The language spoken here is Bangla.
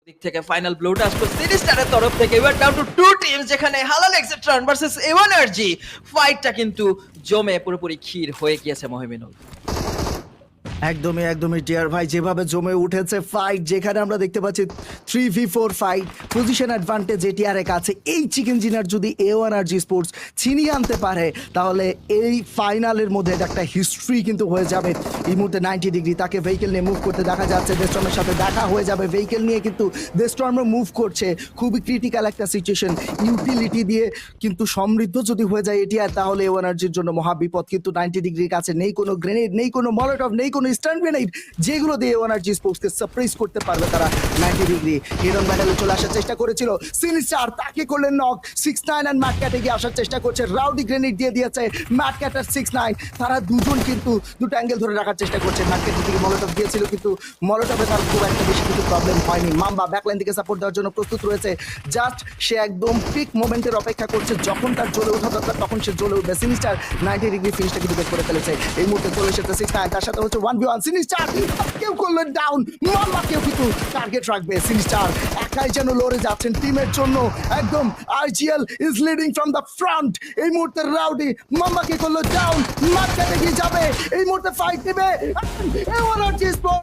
দিক থেকে ফাইনাল ব্লোটা আসলো সিনিস্টারের তরফ থেকে। এবার ডাউন টু টু টিমস, যেখানে হালাল এক্সেট্রন ভার্সেস এভানার্জি ফাইটটা কিন্তু জমে পুরোপুরি ক্ষীর হয়ে গিয়েছে মহিমিনুল। একদমই ডিয়ার ভাই, যেভাবে জমে উঠেছে ফাইট, যেখানে আমরা দেখতে পাচ্ছি 3v4 fight, position advantage ATR এর কাছে। এই চিকেন জিনার যদি এওয়ানার্জি স্পোর্টস ছিনিয়ে আনতে পারে, তাহলে এই ফাইনালের মধ্যে এটা একটা হিস্ট্রি কিন্তু হয়ে যাবে। এই মুহূর্তে 90 ডিগ্রি তাকে ভেহিকেল নিয়ে মুভ করতে দেখা যাচ্ছে, ডেস্টর্মের সাথে দেখা হয়ে যাবে, ভেহিকেল নিয়ে কিন্তু ডেস্টর্মার মুভ করছে। খুবই ক্রিটিক্যাল একটা সিচুয়েশন, ইউটিলিটি দিয়ে কিন্তু সমৃদ্ধ যদি হয়ে যায় এটিআর, তাহলে এওয়ানার্জির জন্য মহাবিপদ। কিন্তু 90 ডিগ্রির কাছে নেই কোনো গ্রেনেড, নেই কোনো মলোটভ, নেই কোনো স্টান গ্রেনেড, যেগুলো দিয়ে এওয়ানার্জি স্পোর্টসকে সারপ্রাইজ করতে পারবে তারা। 90 ডিগ্রি হিরন ব্যাটেলে চলে আসার চেষ্টা করেছিল সিনিস্টার, তাকে করলেন নক। 6ix9ine এন্ড ম্যাটক্যাটে গিয়ে আসার চেষ্টা করছে, রাউডি গ্রেনেড দিয়ে দিয়েছে ম্যাটক্যাট আর 6ix9ine। তারা দুজন কিন্তু দুটো অ্যাঙ্গেল ধরে রাখার চেষ্টা করছে। ম্যাটক্যাটের দিকে মলোটভ দিয়েছিল, কিন্তু মলোটভে তার খুব একটা বেশি কিছু প্রবলেম হয়নি। মাম্বা ব্যাকলাইন দিকে সাপোর্ট দেওয়ার জন্য প্রস্তুত রয়েছে, জাস্ট সে একদম পিক মোমেন্টের অপেক্ষা করছে, যখন তার জ্বলে ওঠা দরকার তখন সে জ্বলে উঠবে। সিনিস্টার 90 ডিগ্রি ফিনিশটা কিন্তু বের করে ফেলেছে। এই মুহূর্তে চলে এসেছে 6ix9ine, তার সাথে হচ্ছে 1v1। সিনিস্টার কেউ করলেন ডাউন, মাম্বাকেও কিন্তু টার্গেট রাখবে সিনিস্টার। একাই যেন লড়ে যাচ্ছেন টিমের জন্য, একদম RGL is leading from the front. এই মুহূর্তে রাউডি মাম্বাকে করলো ডাউন, মার্কেটে গিয়ে যাবে, এই মুহূর্তে ফাইট দিবে এওয়ানার্জি স্পোর্টস।